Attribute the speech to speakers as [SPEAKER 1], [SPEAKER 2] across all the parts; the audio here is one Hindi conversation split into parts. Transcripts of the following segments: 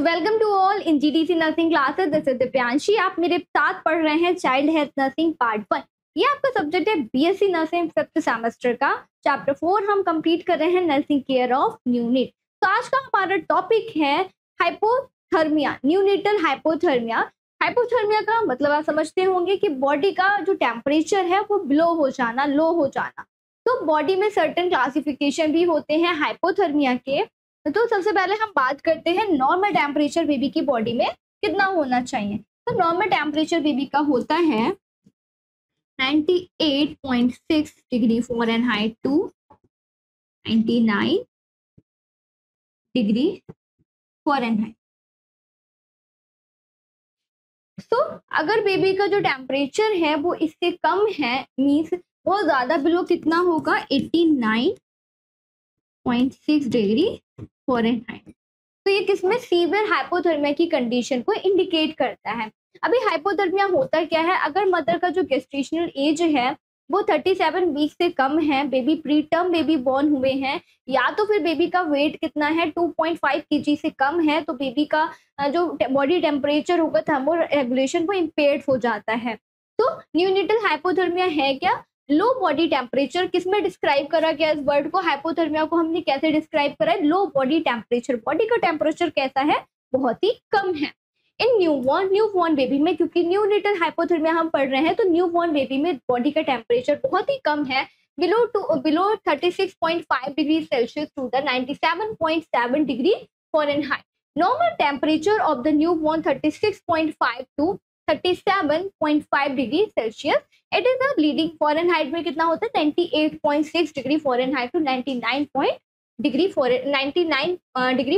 [SPEAKER 1] Welcome to all in GDC nursing classes. This is Divyanshi. आप मेरे साथ पढ़ रहे हैं चाइल्ड हेल्थ नर्सिंग पार्ट 1। ये आपका सब्जेक्ट है बीएससी नर्सिंग 5th सेमेस्टर का चैप्टर 4 हम कंप्लीट कर रहे हैं नर्सिंग केयर ऑफ न्यूनेट। तो आज का हमारा टॉपिक है हाइपोथर्मिया, न्यूनेटल हाइपोथर्मिया। हाइपोथर्मिया का मतलब आप समझते होंगे कि बॉडी का जो टेम्परेचर है वो बिलो हो जाना, लो हो जाना। तो बॉडी में सर्टेन क्लासिफिकेशन भी होते हैं हाइपोथर्मिया के। तो सबसे पहले हम बात करते हैं नॉर्मल टेम्परेचर बेबी की बॉडी में कितना होना चाहिए। तो नॉर्मल टेम्परेचर बेबी का होता है 98.6 degree Fahrenheit to 99 degree Fahrenheit. तो अगर बेबी का जो टेम्परेचर है वो इससे कम है, मीन्स बहुत ज़्यादा बिलो कितना होगा 89.6 डिग्री फ़ारेनहाइट। तो ये किसमें सीवियर हाइपोथर्मिया की कंडीशन को इंडिकेट करता है। अभी हाइपोथर्मिया होता क्या है, अगर मदर का जो गेस्टेशनल एज है वो 37 वीक से कम है, baby pre term baby born हुए हैं, या तो फिर बेबी का वेट कितना है 2.5 kg से कम है, तो बेबी का जो बॉडी टेम्परेचर होगा थर्मो रेगुलेशन वो इम्पेयर्ड हो जाता है। तो न्यूनेटल हाइपोथर्मिया है क्या, लो बॉडी टेम्परेचर। किसमें डिस्क्राइब करा गया इस वर्ड को, हाइपोथर्मिया को हमने कैसे डिस्क्राइब करा है, लो बॉडी टेम्परेचर। बॉडी का टेम्परेचर कैसा है, बहुत ही कम है। इन न्यूबॉर्न बेबी में, क्योंकि न्यूनेटल हाइपोथर्मिया हम पढ़ रहे हैं, तो न्यूबॉर्न बेबी में बॉडी का टेम्परेचर बहुत ही कम है, below 36.5 degree Celsius to the 97.7 degree Fahrenheit. Normal temperature of the newborn 36.5 to 37.5 degree Celsius. It is the leading Fahrenheit में कितना होता है 98.6 degree Fahrenheit to 99 degree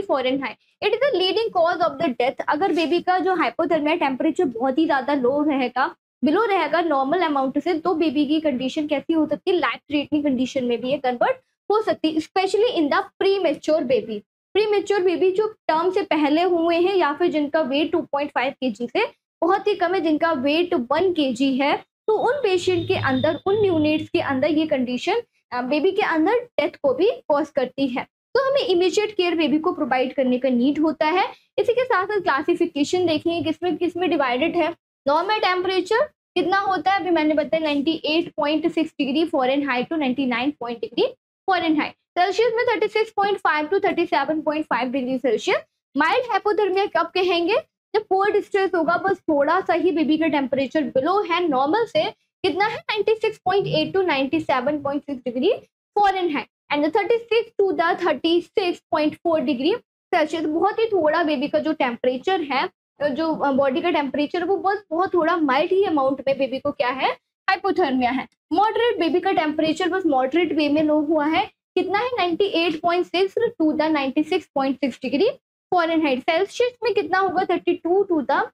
[SPEAKER 1] Fahrenheit. It is the leading cause of the death. अगर बेबी का जो हाइपोथर्मिया टेम्परेचर बहुत ही ज्यादा लो रहेगा, बिलो रहेगा नॉर्मल अमाउंट से, तो बेबी की कंडीशन कैसी हो सकती है, लाइफ थ्रेटनिंग कंडीशन में भी ये कन्वर्ट हो सकती है, specially in the pre mature baby. Pre mature baby जो टर्म से पहले हुए हैं, या फिर जिनका वेट 2.5 kg से बहुत ही कम है, जिनका वेट 1 kg है, तो उन पेशेंट के अंदर, उन न्यूनेट्स के अंदर ये कंडीशन बेबी के अंदर डेथ को भी कॉज करती है। तो हमें इमीडिएट केयर बेबी को प्रोवाइड करने का नीड होता है। इसी के साथ साथ क्लासिफिकेशन देखेंगे किसमें डिवाइडेड है। नॉर्मल टेम्परेचर कितना होता है, अभी मैंने बताया 98.6 degree Fahrenheit to 99 degree Fahrenheit. Celsius में 36.5 to 37.5 degree Celsius. Mild hypothermia कब कहेंगे, जब पोर डिस्ट्रेस होगा, बस थोड़ा सा ही बेबी का टेम्परेचर बिलो है नॉर्मल से, कितना है 96.8 to 97.6 degree Fahrenheit, and 36 to the 36.4 degree Celsius. बहुत ही थोड़ा बेबी का जो टेम्परेचर है, जो बॉडी का टेम्परेचर, वो बस बहुत थोड़ा माइल्ड ही अमाउंट में बेबी को क्या है, हाइपोथर्मिया है। मॉडरेट बेबी का टेम्परेचर बस मॉडरेट वे में लो हुआ है, कितना है 98.6 to the 96.6 degree Fahrenheit. Celsius में कितना होगा 32 to the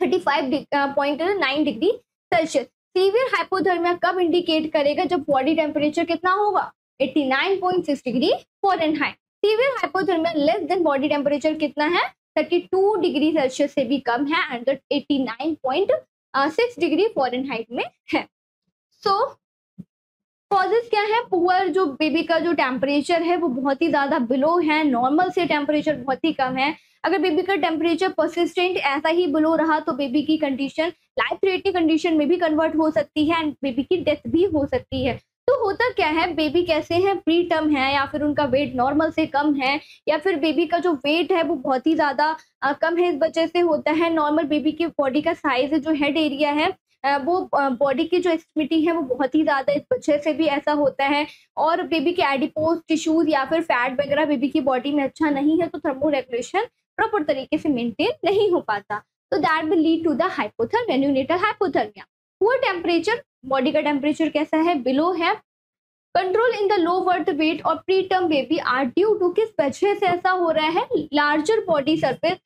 [SPEAKER 1] 35.9 degree Celsius. Severe hypothermia कब इंडिकेट करेगा, जब बॉडी टेम्परेचर कितना होगा 89.6 degree Fahrenheit. Severe hypothermia less than body temperature कितना है 32 डिग्री सेल्सियस से भी कम है, एंड 89.6 डिग्री फ़ारेनहाइट में है। सो कॉजेज क्या है, पुअर जो बेबी का जो टेम्परेचर है वो बहुत ही ज्यादा बिलो है, नॉर्मल से टेम्परेचर बहुत ही कम है। अगर बेबी का टेम्परेचर परसिस्टेंट ऐसा ही बिलो रहा तो बेबी की कंडीशन लाइफ थ्रेटनिंग कंडीशन में भी कन्वर्ट हो सकती है, एंड बेबी की डेथ भी हो सकती है। तो होता क्या है, बेबी कैसे हैं, प्री टर्म है, या फिर उनका वेट नॉर्मल से कम है, या फिर बेबी का जो वेट है वो बहुत ही ज्यादा कम है, इस वजह से होता है। नॉर्मल बेबी की बॉडी का साइज, जो हेड एरिया है, वो बॉडी की जो एक्सट्रीमिटी है वो बहुत ही ज़्यादा, इस वजह से भी ऐसा होता है। और बेबी के एडिपोज टिश्यूज या फिर फैट वगैरह बेबी की बॉडी में अच्छा नहीं है, तो थर्मो रेगुलेशन प्रॉपर तरीके से मेंटेन नहीं हो पाता, तो that will lead to the hypothermia, neonatal hypothermia. Poor temperature, body का टेम्परेचर कैसा है, बिलो है। Control in the low birth weight और pre term baby are due to, किस वजह से ऐसा हो रहा है, लार्जर बॉडी सरफेस।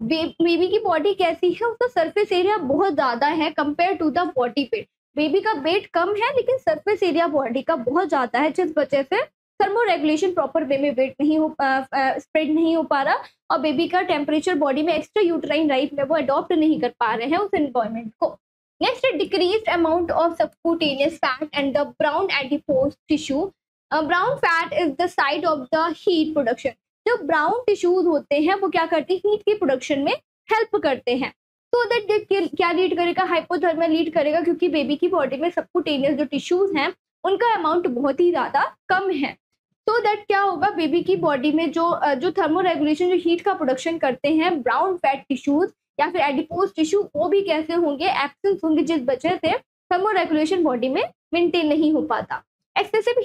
[SPEAKER 1] बेबी की बॉडी कैसी है, उसका सरफेस एरिया बहुत ज्यादा है compare to the body weight. Baby का वेट कम है लेकिन सरफेस एरिया बॉडी का बहुत ज्यादा है, जिस वजह से थर्मो रेगुलेशन प्रॉपर वे में वेट नहीं हो स्प्रेड नहीं हो पा रहा, और बेबी का टेम्परेचर बॉडी में एक्स्ट्रा यूट्राइन राइट में वो अडॉप्ट नहीं कर पा रहे हैं उस एनवायरमेंट को। Next, decreased amount of subcutaneous fat and the brown adipose tissue. Brown fat is the site of the heat production. जो ब्राउन टिश्यूज होते हैं वो क्या करते हैं, हीट की प्रोडक्शन में हेल्प करते हैं। तो दैट क्या लीड करेगा, हाइपोथर्मिया लीड करेगा, क्योंकि बेबी की बॉडी में सबक्यूटेनियस जो टिश्यूज हैं उनका अमाउंट बहुत ही ज्यादा कम है। तो दैट क्या होगा, बेबी की बॉडी में जो थर्मो रेगुलेशन, जो हीट का प्रोडक्शन करते हैं ब्राउन फैट टिश्यूज या फिर एडिपोज टिश्यू, वो भी कैसे होंगे, एब्सेंस होंगे, जिस वजह से थर्मो रेगुलेशन बॉडी में मेंटेन नहीं हो पाता। एक्सेसिव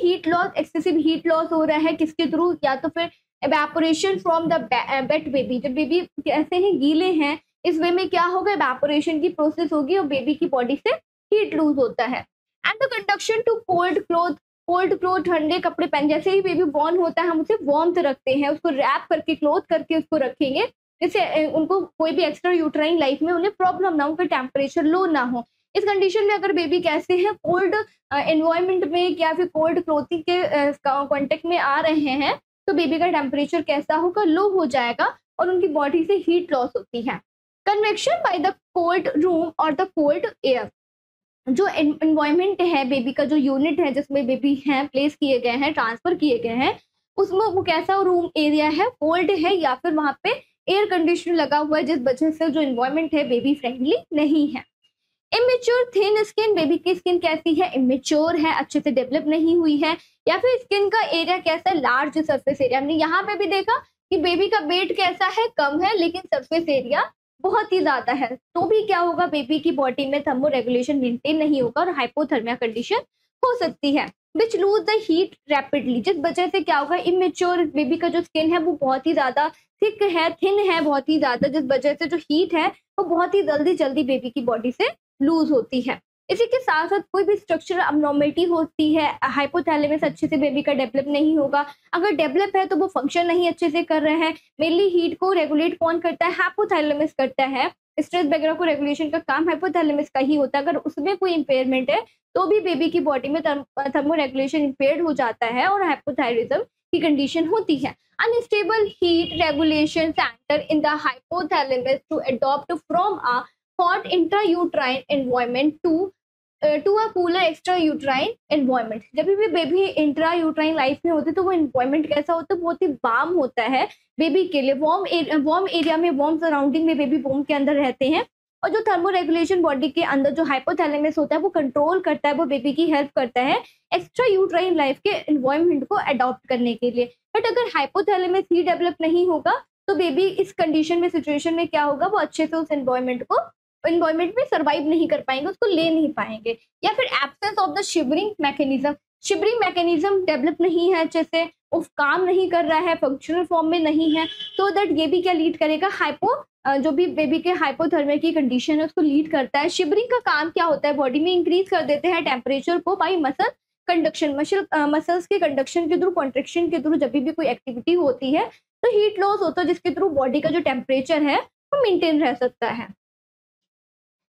[SPEAKER 1] हीट लॉस हो रहा है किसके थ्रू, या तो फिर evaporation from the weight baby, जब बेबी कैसे हैं, गीले हैं, इस वे में क्या होगा, एवेपोरेशन की प्रोसेस होगी और बेबी की बॉडी से हीट लूज होता है। And the conduction to cold cloth, ठंडे कपड़े पहन, जैसे ही बेबी बॉर्न होता है हम उसे वार्मथ रखते हैं, उसको रैप करके क्लोथ करके उसको रखेंगे, जिससे उनको कोई भी एक्स्ट्रा यूट्राइन लाइफ में उन्हें प्रॉब्लम ना हो, उनका टेम्परेचर लो ना हो। इस कंडीशन में अगर बेबी कैसे हैं, कोल्ड एनवायरनमेंट में या फिर कोल्ड क्लोथिंग के कॉन्टेक्ट में आ रहे हैं, तो बेबी का टेम्परेचर कैसा होगा, लो हो जाएगा और उनकी बॉडी से हीट लॉस होती है। Convection by the cold room और द कोल्ड एयर, जो एनवायरनमेंट है, बेबी का जो यूनिट है जिसमें बेबी हैं प्लेस किए गए हैं, ट्रांसफर किए गए हैं, उसमें वो कैसा रूम एरिया है, कोल्ड है या फिर वहाँ पे एयर कंडीशनर लगा हुआ है, जिस वजह से जो एनवायरनमेंट है बेबी फ्रेंडली नहीं है। इमेच्योर थिन स्किन, बेबी की स्किन कैसी है, इमेच्योर है, अच्छे से डेवलप नहीं हुई है, या फिर स्किन का एरिया कैसा है, लार्ज सरफेस एरिया। हमने यहाँ पे भी देखा कि बेबी का वेट कैसा है, कम है, लेकिन सरफेस एरिया बहुत ही ज्यादा है, तो भी क्या होगा, बेबी की बॉडी में थर्मो रेगुलेशन मेंटेन नहीं होगा और हाइपोथर्मिया कंडीशन हो सकती है। विच लूज द हीट रैपिडली, जिस वजह से क्या होगा, इमेच्योर बेबी का जो स्किन है वो बहुत ही ज्यादा थिक है, थिन है बहुत ही ज्यादा, जिस वजह से जो हीट है वो बहुत ही जल्दी बेबी की बॉडी से लूज होती है। इसी के साथ साथ कोई भी स्ट्रक्चरल अबनॉर्मलिटी होती है, हाइपोथैलेमस अच्छे से बेबी का डेवलप नहीं होगा, अगर डेवलप है तो वो फंक्शन नहीं अच्छे से कर रहे हैं। मेनली हीट को रेगुलेट कौन करता है, हाइपोथैलेमस करता है, स्ट्रेस वगैरह को रेगुलेशन का काम हाइपोथैलेमस का ही होता है। अगर उसमें कोई इंपेयरमेंट है तो भी बेबी की बॉडी में थर्मो रेगुलेशन इंपेयर्ड हो जाता है और हाइपोथायरिज्म की कंडीशन होती है। Unstable heat regulation centre in the hypothalamus to adopt from a hot intrauterine environment to a cooler extrauterine environment। जब भी बेबी इंट्रायूट्राइन लाइफ में होते तो वो एनवायरनमेंट कैसा होता है, बहुत ही वार्म होता है बेबी के लिए, वार्म एरिया में, वार्म सराउंडिंग में बेबी वॉर्म के अंदर रहते हैं। और जो थर्मो रेगुलेशन बॉडी के अंदर जो हाइपोथैलेमस होता है वो कंट्रोल करता है, वो बेबी की हेल्प करता है एक्स्ट्रा यूट्राइन लाइफ के एनवायरनमेंट को अडॉप्ट करने के लिए। बट अगर हाइपोथैलेमस ही डेवलप नहीं होगा तो बेबी इस कंडीशन में, सिचुएशन में क्या होगा, वो अच्छे से उस एनवायरनमेंट में सर्वाइव नहीं कर पाएंगे, उसको ले नहीं पाएंगे। या फिर absence of the shivering mechanism develop नहीं है अच्छे से, वो काम नहीं कर रहा है, फंक्शनल फॉर्म में नहीं है, तो दैट ये भी क्या लीड करेगा, जो भी बेबी के हाइपोथर्मिया की कंडीशन है उसको लीड करता है। शिवरिंग का काम क्या होता है, बॉडी में इंक्रीज कर देते हैं टेम्परेचर को बाई मसल कंडक्शन, मसल्स के कंडक्शन के थ्रू, कॉन्ट्रेक्शन के थ्रू, जब भी कोई एक्टिविटी होती है तो हीट लॉस होता है, जिसके थ्रू बॉडी का जो टेम्परेचर है वो मेंटेन रह सकता है।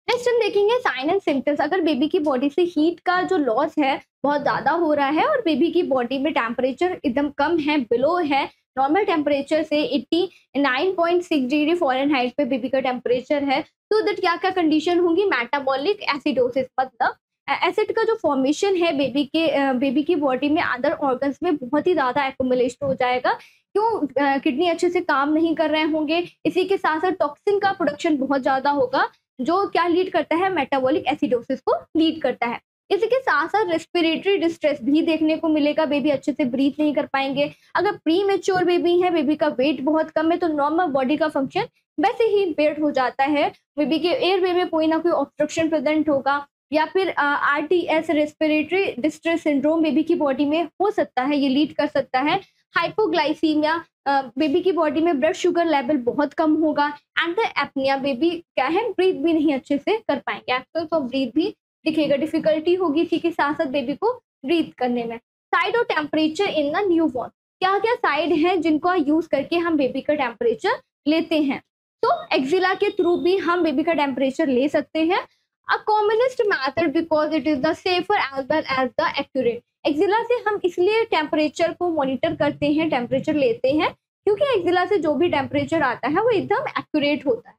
[SPEAKER 1] नेक्स्ट हम देखेंगे साइन एंड सिम्टम्स। अगर बेबी की बॉडी से हीट का जो लॉस है बहुत ज़्यादा हो रहा है और बेबी की बॉडी में टेम्परेचर एकदम कम है, बिलो है नॉर्मल टेम्परेचर से, 89.6 डिग्री फ़ारेनहाइट पे बेबी का टेम्परेचर है, तो दैट क्या क्या कंडीशन होंगी, मेटाबॉलिक एसिडोसिस, मतलब एसिड का जो फॉर्मेशन है बेबी की बॉडी में अदर ऑर्गन्स में बहुत ही ज़्यादा एक्युमुलेशन हो जाएगा। क्यों, किडनी अच्छे से काम नहीं कर रहे होंगे, इसी के साथ साथ टॉक्सिन का प्रोडक्शन बहुत ज़्यादा होगा, जो क्या लीड करता है, मेटाबॉलिक एसिडोसिस को लीड करता है। इसी के साथ साथ रेस्पिरेटरी डिस्ट्रेस भी देखने को मिलेगा, बेबी अच्छे से ब्रीथ नहीं कर पाएंगे। अगर प्री मेच्योर बेबी है, बेबी का वेट बहुत कम है, तो नॉर्मल बॉडी का फंक्शन वैसे ही इम्पेयर्ड हो जाता है, बेबी के एयरवे में कोई ना कोई ऑब्स्ट्रक्शन प्रेजेंट होगा, या फिर RTS respiratory distress syndrome baby की बॉडी में हो सकता है, ये लीड कर सकता है। हाइपोग्लाइसीमिया, बेबी की बॉडी में ब्लड शुगर लेवल बहुत कम होगा। एंड द एपनिया, बेबी क्या है, ब्रीथ भी नहीं अच्छे से कर पाएंगे, एब्सेंस ऑफ ब्रीथ भी दिखेगा, डिफिकल्टी होगी इसी के साथ साथ बेबी को ब्रीथ करने में। साइड और टेम्परेचर इन द न्यूबॉर्न, क्या क्या साइड है जिनको यूज करके हम बेबी का टेम्परेचर लेते हैं, तो एक्सिला के थ्रू भी हम बेबी का टेम्परेचर ले सकते हैं। A commonest method because it is the safer as well as the accurate. Axilla से हम इसलिए टेम्परेचर को मॉनिटर करते हैं, टेम्परेचर लेते हैं, क्योंकि एक्सिला से जो भी टेम्परेचर आता है वो एकदम एक्यूरेट होता है।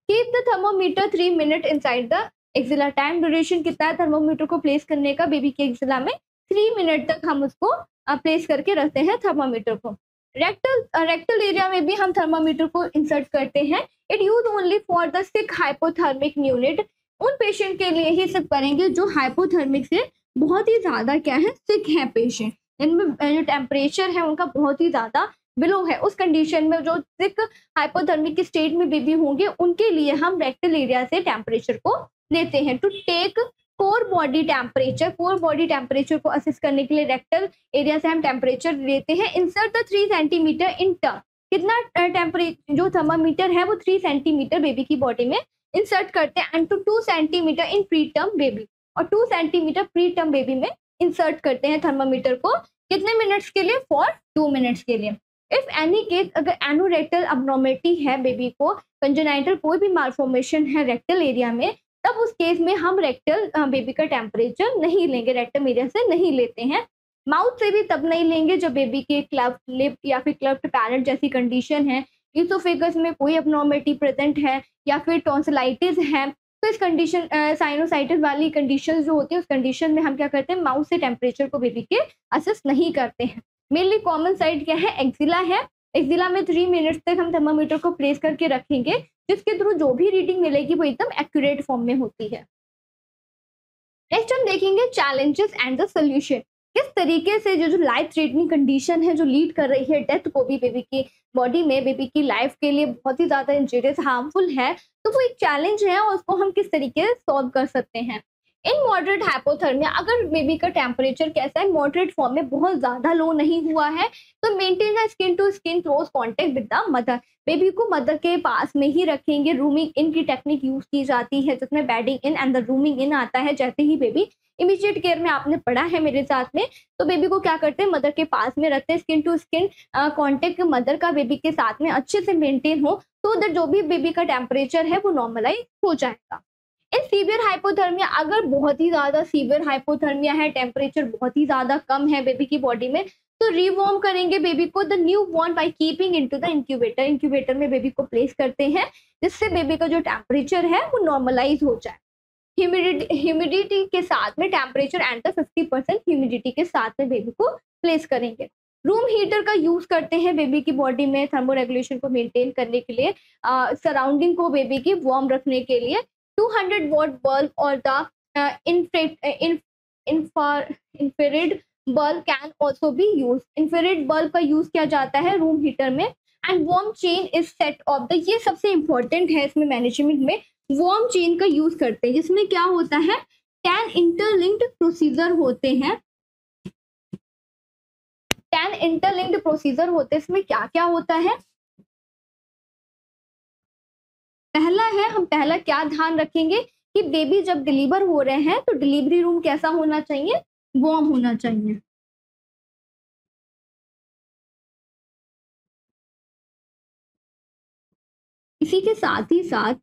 [SPEAKER 1] Keep the thermometer 3 minute inside the axilla, time duration कितना है थर्मोमीटर को प्लेस करने का बेबी के एक्सिला में, 3 मिनट तक हम उसको प्लेस करके रखते हैं थर्मोमीटर को। रेक्टल एरिया में भी हम थर्मामीटर को इंसर्ट करते हैं। It use only for the sick hypothermic unit, उन पेशेंट के लिए ही सिर्फ करेंगे जो हाइपोथर्मिक से बहुत ही ज्यादा क्या है, सिक है पेशेंट, इनमें जो टेम्परेचर है उनका बहुत ही ज्यादा बिलो है, उस कंडीशन में जो सिक हाइपोथर्मिक की स्टेट में बेबी होंगे उनके लिए हम रेक्टल एरिया से टेम्परेचर को लेते हैं। To take core body temperature को असिस्ट करने के लिए रेक्टल एरिया से हम टेम्परेचर लेते हैं। Insert the 3 centimetre in term, कितना टेम्परेचर जो थर्मामीटर है वो 3 सेंटीमीटर बेबी की बॉडी में इंसर्ट करते हैं, and to 2 centimetre in pre term baby, और 2 सेंटीमीटर प्री टर्म बेबी में इंसर्ट करते हैं थर्मामीटर को, कितने मिनट्स के लिए, फॉर 2 मिनट्स के लिए। इफ एनी केस, अगर एनोरेक्टल अबनॉर्मेलिटी है बेबी को, कंजेनाइटल कोई भी मालफॉर्मेशन है रेक्टल एरिया में, तब उस केस में हम रेक्टल बेबी का टेम्परेचर नहीं लेंगे, रेक्टम एरिया से नहीं लेते हैं। माउथ से भी तब नहीं लेंगे जब बेबी के क्लेफ्ट लिप या फिर क्लेफ्ट पैलेट जैसी कंडीशन है, ईसोफेगस में कोई अबनॉर्मेलिटी प्रेजेंट है या फिर टॉन्सिलाइटिस है, तो इस कंडीशन साइनोसाइटिस वाली कंडीशन जो होती है उस कंडीशन में हम क्या करते हैं, माउथ से टेम्परेचर को बेबी के असेस नहीं करते हैं। मेनली कॉमन साइड क्या है, एक्जिला है। एक्जिला में 3 मिनट्स तक हम थर्मामीटर को प्लेस करके रखेंगे, जिसके थ्रू जो भी रीडिंग मिलेगी वो एकदम एक्यूरेट फॉर्म में होती है। नेक्स्ट हम देखेंगे चैलेंजेस एंड द सोल्यूशन, किस तरीके से जो लाइफ थ्रेटनिंग कंडीशन है जो लीड कर रही है डेथ को भी बेबी की बॉडी में, बेबी की लाइफ के लिए बहुत ही ज्यादा इंजीरियस हार्मफुल है, तो वो एक चैलेंज है और उसको हम किस तरीके से सॉल्व कर सकते हैं। इन मॉडरेट हाइपोथर्मिया, अगर बेबी का टेम्परेचर कैसा है, मॉडरेट फॉर्म में, बहुत ज्यादा लो नहीं हुआ है, तो maintain skin to skin close contact with the mother, baby को मदर के पास में ही रखेंगे। रूमिंग इन की टेक्निक यूज की जाती है जिसमें bedding in and the rooming in आता है। जैसे ही बेबी इमीडिएट केयर में आपने पढ़ा है मेरे साथ में, तो बेबी को क्या करते हैं, मदर के पास में रखते हैं, skin to skin contact mother का बेबी के साथ में अच्छे से मेंटेन हो, तो दैट जो भी बेबी का टेम्परेचर है वो नॉर्मलाइज हो जाएगा। इन सीवियर हाइपोथर्मिया, अगर बहुत ही ज्यादा सीवियर हाइपोथर्मिया है, टेम्परेचर बहुत ही ज्यादा कम है बेबी की बॉडी में, तो रिवॉर्म करेंगे बेबी को the new born by keeping into the incubator, incubator में बेबी को प्लेस करते हैं, जिससे बेबी का जो टेम्परेचर है वो नॉर्मलाइज हो जाए। ह्यूमिडिटी के साथ में टेम्परेचर एंड द 50% ह्यूमिडिटी के साथ में बेबी को प्लेस करेंगे। रूम हीटर का यूज करते हैं बेबी की बॉडी में थर्मो रेगुलेशन को मेंटेन करने के लिए, सराउंडिंग को बेबी की वार्म रखने के लिए। 200 वॉट बल्ब और the infrared bulb can also be use, infrared bulb का यूज किया जाता है रूम हीटर में। And warm chain is set of the, ये सबसे इंपॉर्टेंट है इसमें मैनेजमेंट में, वार्म चेन का यूज करते हैं, जिसमें क्या होता है, 10 इंटरलिंक्ड प्रोसीजर होते हैं, 10 इंटरलिंक्ड प्रोसीजर होते हैं। इसमें क्या क्या होता है, पहला है, हम पहला क्या ध्यान रखेंगे कि बेबी जब डिलीवर हो रहे हैं तो डिलीवरी रूम कैसा होना चाहिए, वार्म होना चाहिए। इसी के साथ ही साथ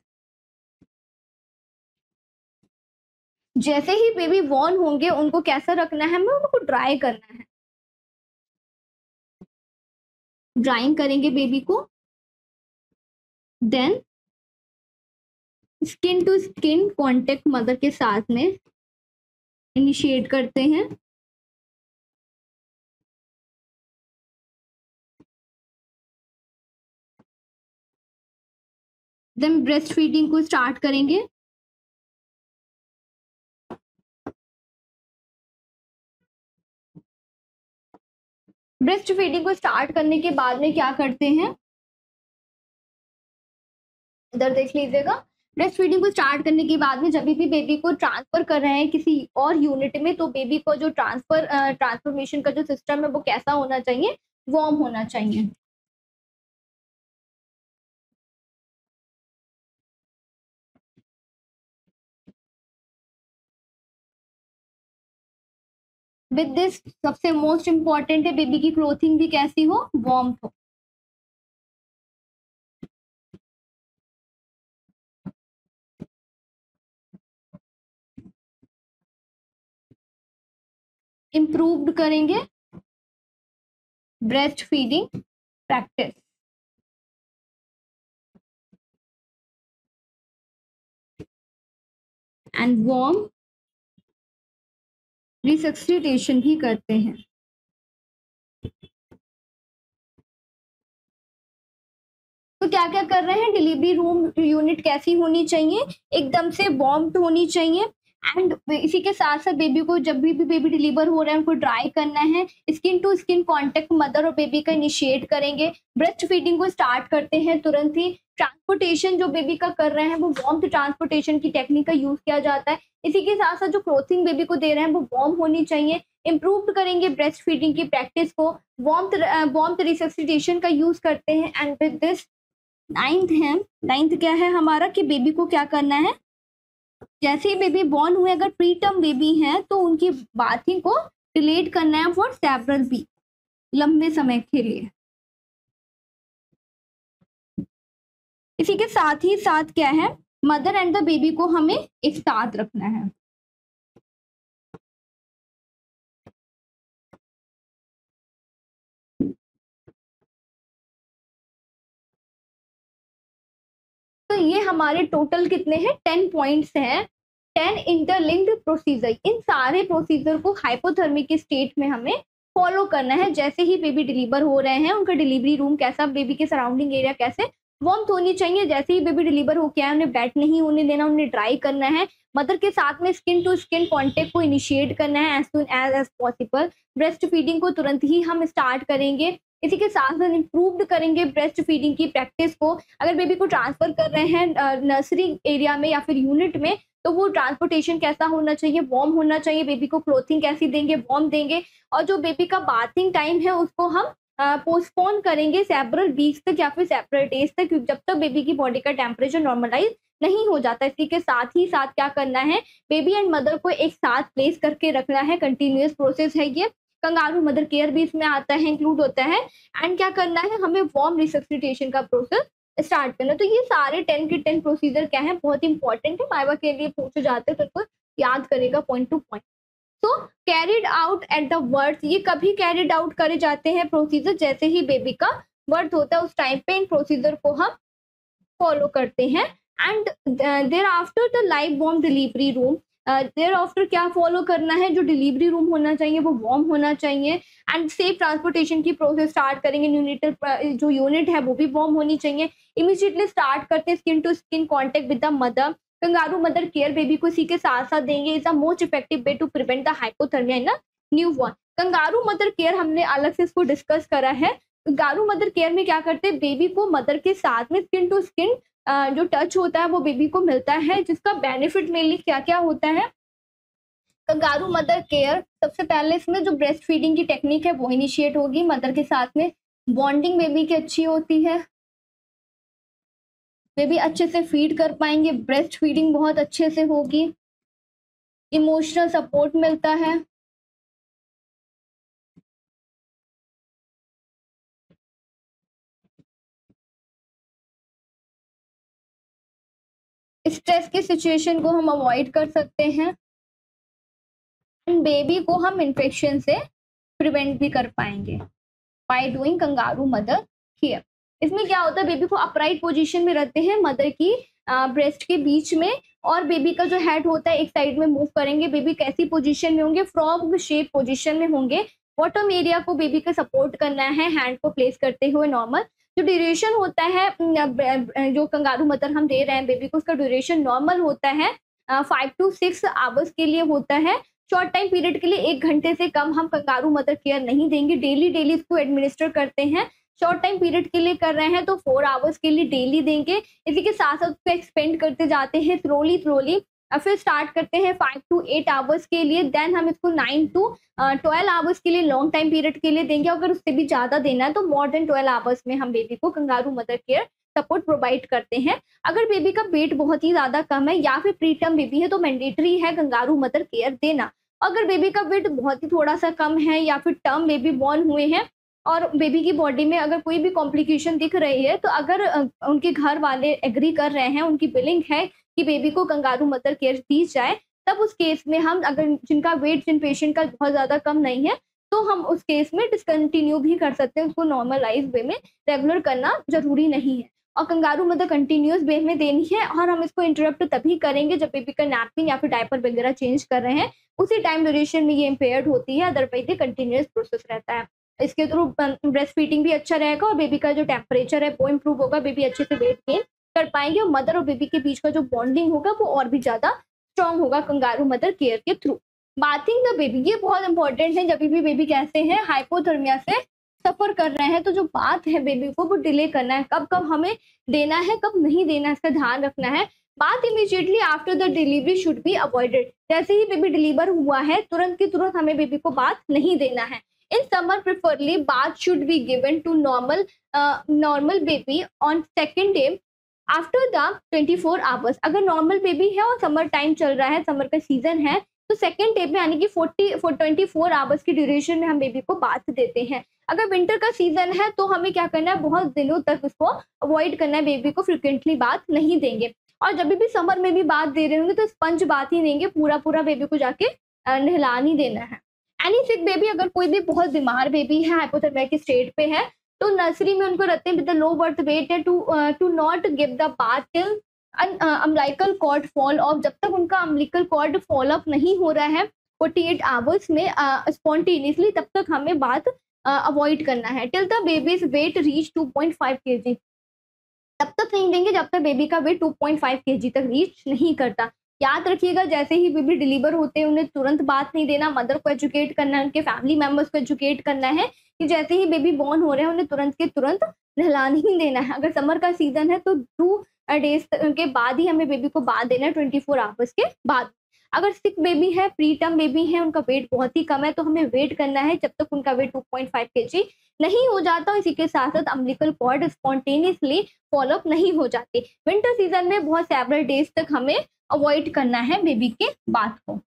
[SPEAKER 1] जैसे ही बेबी वॉर्न होंगे उनको कैसा रखना है, हमें उनको ड्राई करना है, ड्राइंग करेंगे बेबी को, then skin to skin contact mother के साथ में इनिशिएट करते हैं। देन ब्रेस्ट फीडिंग को स्टार्ट करेंगे। ब्रेस्ट फीडिंग को स्टार्ट करने के बाद में क्या करते हैं, इधर देख लीजिएगा, ब्रेस्ट फीडिंग को स्टार्ट करने के बाद में जब भी बेबी को ट्रांसफर कर रहे हैं किसी और यूनिट में, तो बेबी को जो ट्रांसफॉर्मेशन का जो सिस्टम है वो कैसा होना चाहिए, वार्म होना चाहिए। विद दिस सबसे मोस्ट इंपॉर्टेंट है बेबी की क्लोथिंग भी कैसी हो, वार्म हो। इम्प्रूव्ड करेंगे breast feeding practice and warm resuscitation भी करते हैं। तो क्या क्या कर रहे हैं, डिलीवरी रूम यूनिट कैसी होनी चाहिए, एकदम से वार्म्ड होनी चाहिए। एंड इसी के साथ साथ बेबी को जब भी बेबी डिलीवर हो रहे हैं उनको ड्राई करना है, skin to skin contact mother और बेबी का इनिशिएट करेंगे, ब्रेस्ट फीडिंग को स्टार्ट करते हैं तुरंत ही। ट्रांसपोर्टेशन जो बेबी का कर रहे हैं वो वार्म ट्रांसपोर्टेशन की टेक्निक का यूज किया जाता है। इसी के साथ साथ जो क्लोथिंग बेबी को दे रहे हैं वो वार्म होनी चाहिए। इम्प्रूव करेंगे ब्रेस्ट फीडिंग की प्रैक्टिस को, वार्म रिससिटेशन का यूज करते हैं। एंड विद दिस नाइन्थ क्या है हमारा कि बेबी को क्या करना है, जैसे ही बेबी बॉर्न हुए अगर प्री टर्म बेबी है तो उनकी बाथिंग को डिलेट करना है फॉर सेवरल वीक, लंबे समय के लिए। इसी के साथ ही साथ क्या है, मदर एंड द बेबी को हमें एक साथ रखना है। तो ये हमारे टोटल कितने हैं, 10 पॉइंट्स हैं, 10 इंटरलिंक्ड प्रोसीजर। इन सारे प्रोसीजर को हाइपोथर्मिक स्टेट में हमें फॉलो करना है। जैसे ही बेबी डिलीवर हो रहे हैं उनका डिलीवरी रूम कैसा, बेबी के सराउंडिंग एरिया कैसे वार्म होनी चाहिए। जैसे ही बेबी डिलीवर हो गया है उन्हें वेट नहीं होने देना, उन्हें ड्राई करना है। मदर के साथ में स्किन टू स्किन कांटेक्ट को इनिशिएट करना है as soon as possible. Breast feeding को तुरंत ही हम स्टार्ट करेंगे। इसी के साथ साथ इम्प्रूव्ड करेंगे ब्रेस्ट फीडिंग की प्रैक्टिस को। अगर बेबी को ट्रांसफर कर रहे हैं नर्सरी एरिया में या फिर यूनिट में तो वो ट्रांसपोर्टेशन कैसा होना चाहिए, वार्म होना चाहिए। बेबी को क्लोथिंग कैसी देंगे, वार्म देंगे। और जो बेबी का बाथिंग टाइम है उसको हम पोस्टपोन करेंगे सेवरल वीक्स तक या फिर सेवरल डेज तक, क्योंकि जब तक बेबी की बॉडी का टेम्परेचर नॉर्मलाइज नहीं हो जाता। इसी के साथ ही साथ क्या करना है, बेबी एंड मदर को एक साथ प्लेस करके रखना है। कंटिन्यूअस प्रोसेस है ये। कंगारू मदर केयर भी इसमें आता है, इंक्लूड होता है। एंड क्या करना है, हमें वार्म रिससिटेशन का प्रोसेस स्टार्ट करना। तो ये सारे 10 के 10 प्रोसीजर क्या है, बहुत इंपॉर्टेंट है, माइवा के लिए पूछे जाते हैं तो इसको याद करेगा पॉइंट टू पॉइंट। तो carried out at the birth, ये कभी कैरिड आउट करे जाते हैं प्रोसीजर जैसे ही बेबी का बर्थ होता है, उस टाइम पे इन प्रोसीजर को हम फॉलो करते हैं। And thereafter the live warm delivery room, thereafter क्या फॉलो करना है, जो डिलीवरी रूम होना चाहिए वो वार्म होना चाहिए। एंड सेफ ट्रांसपोर्टेशन की प्रोसेस स्टार्ट करेंगे। न्यूनिटल जो यूनिट है वो भी वार्म होनी चाहिए। इमीडिएटली स्टार्ट करते हैं skin to skin contact with the mother. Kangaroo mother care baby को इसी के साथ साथ देंगे। Is the most effective way to prevent the hypothermia in newborn. Kangaroo mother care हमने अलग से इसको डिस्कस करा है। कंगारू मदर केयर में क्या करते हैं, बेबी को मदर के साथ में स्किन टू स्किन जो टच होता है वो बेबी को मिलता है, जिसका बेनिफिट मेनली क्या क्या होता है। कंगारू मदर केयर, सबसे पहले इसमें जो ब्रेस्ट फीडिंग की टेक्निक है वो इनिशिएट होगी। मदर के साथ में बॉन्डिंग बेबी की अच्छी होती है, बेबी अच्छे से फीड कर पाएंगे, ब्रेस्ट फीडिंग बहुत अच्छे से होगी, इमोशनल सपोर्ट मिलता है। स्ट्रेस की सिचुएशन को हम अवॉइड कर सकते हैं। बेबी को हम इन्फेक्शन से प्रिवेंट भी कर पाएंगे by doing kangaroo mother care. इसमें क्या होता है, बेबी को अपराइट पोजीशन में रखते हैं मदर की ब्रेस्ट के बीच में, और बेबी का जो हेड होता है एक साइड में मूव करेंगे। बेबी कैसी पोजीशन में होंगे, फ्रॉग शेप पोजीशन में होंगे। बॉटम एरिया को बेबी का सपोर्ट करना है हैंड को प्लेस करते हुए नॉर्मल। जो ड्यूरेशन होता है जो कंगारू मदर हम दे रहे हैं बेबी को, उसका ड्यूरेशन नॉर्मल होता है 5 to 6 आवर्स के लिए होता है। शॉर्ट टाइम पीरियड के लिए 1 घंटे से कम हम कंगारू मदर केयर नहीं देंगे। डेली इसको एडमिनिस्टर करते हैं। शॉर्ट टाइम पीरियड के लिए कर रहे हैं तो 4 आवर्स के लिए डेली देंगे। इसी के साथ साथ उसको एक्सपेंड करते जाते हैं स्लोली। फिर स्टार्ट करते हैं 5 to 8 आवर्स के लिए, देन हम इसको 9 to 12 आवर्स के लिए लॉन्ग टाइम पीरियड के लिए देंगे। अगर उससे भी ज़्यादा देना है तो मोर देन 12 आवर्स में हम बेबी को kangaroo mother care support provide करते हैं। अगर बेबी का वेट बहुत ही ज़्यादा कम है या फिर प्री टर्म बेबी है तो मैंडेटरी है कंगारू मदर केयर देना। अगर बेबी का वेट बहुत ही थोड़ा सा कम है या फिर टर्म बेबी बॉर्न हुए हैं और बेबी की बॉडी में अगर कोई भी कॉम्प्लिकेशन दिख रही है, तो अगर उनके घर वाले एग्री कर रहे हैं, उनकी बिलिंग है कि बेबी को कंगारू मदर केयर दी जाए, तब उस केस में हम, अगर जिनका वेट जिन पेशेंट का बहुत ज़्यादा कम नहीं है, तो हम उस केस में डिसकंटिन्यू भी कर सकते हैं। उसको नॉर्मलाइज वे में रेगुलर करना जरूरी नहीं है। और कंगारू मदर कंटिन्यूस वे में देनी है, और हम इसको इंटरप्ट तभी करेंगे जब बेबी का नैपकिन या फिर डायपर वगैरह चेंज कर रहे हैं। उसी टाइम ड्यूरेशन में ये इम्पेयर्ड होती है, अदरवाइज ये कंटिन्यूस प्रोसेस रहता है। इसके थ्रू ब्रेस्ट फीडिंग भी अच्छा रहेगा और बेबी का जो टेम्परेचर है वो इम्प्रूव होगा, बेबी अच्छे से वेट गेन कर पाएंगे और मदर और बेबी के बीच का जो बॉन्डिंग होगा वो और भी ज्यादा स्ट्रांग होगा कंगारू मदर केयर के थ्रू। बाथिंग द बेबी, ये बहुत इंपॉर्टेंट है। जब भी बेबी कैसे हैं हाइपोथर्मिया से सफर कर रहे हैं तो जो बात है बेबी को वो डिले करना है, कब कब हमें देना है कब नहीं देना है इसका ध्यान रखना है। बात immediately after the delivery should be avoided, जैसे ही बेबी डिलीवर हुआ है तुरंत की तुरंत हमें बेबी को बात नहीं देना है। In summer preferably bath should be given to normal baby on second day after the 24 hours. अगर नॉर्मल बेबी है और समर टाइम चल रहा है, समर का सीजन है, तो सेकेंड डे पे यानी कि 24 आवर्स की ड्यूरेशन में हम बेबी को बाथ देते हैं। अगर विंटर का सीजन है तो हमें क्या करना है, बहुत दिनों तक उसको अवॉइड करना है, बेबी को फ्रिक्वेंटली बाथ नहीं देंगे। और जब भी समर में भी बाथ दे रहे होंगे तो स्पंज बाथ ही देंगे, पूरा पूरा बेबी को जाके नहला नहीं देना है। एनी सिक बेबी, अगर कोई भी बहुत बीमार बेबी है, हाइपोथर्मिया की स्टेट पे है, तो नर्सरी में उनको रखते हैं with the low birth weight है to not give the bath till umbilical cord fall off. जब तक उनका अम्बिलिकल कॉर्ड फॉल अप नहीं हो रहा है 48 आवर्स में स्पॉन्टेनियसली, तब तक हमें बात अवॉइड करना है। Till the baby's weight reach 2.5 kg, तब तक नहीं देंगे जब तक बेबी का वेट 2.5 kg तक रीच नहीं करता। याद रखिएगा, जैसे ही बेबी डिलीवर होते हैं उन्हें तुरंत बात नहीं देना, मदर को एजुकेट करना है, उनके फैमिली मेंबर्स को एजुकेट करना है कि जैसे ही बेबी बॉर्न हो रहे हैं उन्हें तुरंत के तुरंत नहला नहीं देना है। अगर समर का सीजन है तो 2 डेज के बाद ही हमें बेबी को बात देना है, 24 आवर्स के बाद। अगर सिक बेबी है, प्री टर्म बेबी है, उनका वेट बहुत ही कम है, तो हमें वेट करना है जब तक उनका वेट 2.5 kg नहीं हो जाता। इसी के साथ साथ अम्बिलिकल कॉर्ड स्पॉन्टेनियसली फॉलोअप नहीं हो जाती। विंटर सीजन में बहुत सेवरल डेज तक हमें अवॉइड करना है बेबी के बात को।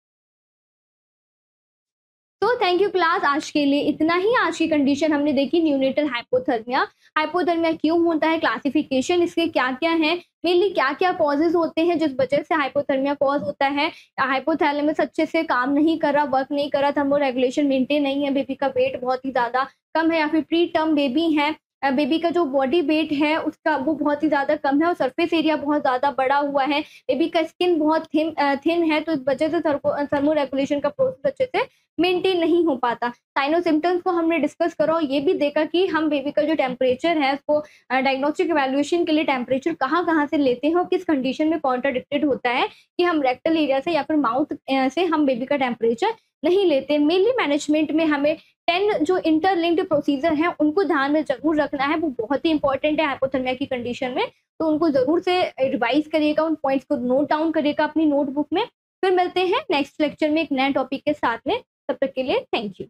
[SPEAKER 1] तो थैंक यू क्लास, आज के लिए इतना ही। आज की कंडीशन हमने देखी न्यूनेटल हाइपोथर्मिया। हाइपोथर्मिया क्यों होता है, क्लासिफिकेशन इसके क्या क्या है, मेनली क्या क्या कॉजेज होते हैं जिस वजह से हाइपोथर्मिया कॉज होता है। हाइपोथैलेमस अच्छे से काम नहीं कर रहा, वर्क नहीं कर रहा, थर्मो रेगुलेशन मेंटेन नहीं है, बेबी का वेट बहुत ही ज्यादा कम है, या फिर प्री टर्म बेबी है, बेबी का जो बॉडी वेट है उसका वो बहुत ही ज्यादा कम है और सरफेस एरिया बहुत ज्यादा बड़ा हुआ है, बेबी का स्किन बहुत थिन है, तो इस वजह से थर्मो रेगुलेशन का प्रोसेस अच्छे से मेंटेन नहीं हो पाता। साइनो सिम्टम्स को हमने डिस्कस करा और ये भी देखा कि हम बेबी का जो टेम्परेचर है उसको डायग्नोस्टिक इवैल्यूएशन के लिए टेम्परेचर कहाँ से लेते हैं और किस कंडीशन में कॉन्ट्राडिक्टेड होता है कि हम रेक्टल एरिया से या फिर माउथ से हम बेबी का टेम्परेचर नहीं लेते। मेनली मैनेजमेंट में हमें 10 जो इंटरलिंक्ड प्रोसीजर हैं उनको ध्यान में जरूर रखना है, वो बहुत ही इंपॉर्टेंट है हाइपोथर्मिया की कंडीशन में, तो उनको जरूर से रिवाइज करिएगा, उन पॉइंट्स को नोट डाउन करिएगा अपनी नोटबुक में। फिर मिलते हैं नेक्स्ट लेक्चर में एक नए टॉपिक के साथ में, तब तक के लिए थैंक यू।